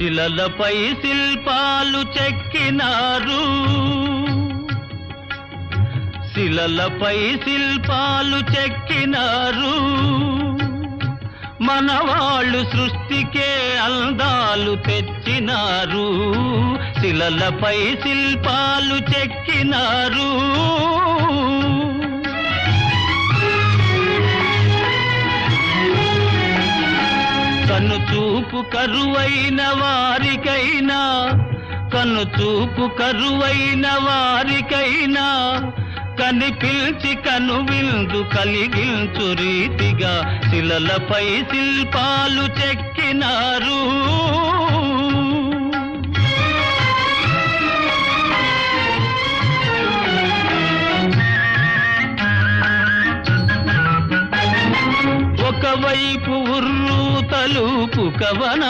శిలలపై శిల్పాలు చెక్కినారు, శిలలపై శిల్పాలు చెక్కినారు. మనవాళ్ళు సృష్టికే అందాలు తెచ్చినారు, శిలలపై శిల్పాలు చెక్కినారు. కనుచూపు కరువైన వారికైనా, కనుచూపు కరువైన వారికైనా కనిపిల్చి కనువిందు కలిగించు రీతిగా శిలలపై శిల్పాలు చెక్కినారు. ఒకవైపు ఉర్రూ తలూపు కవన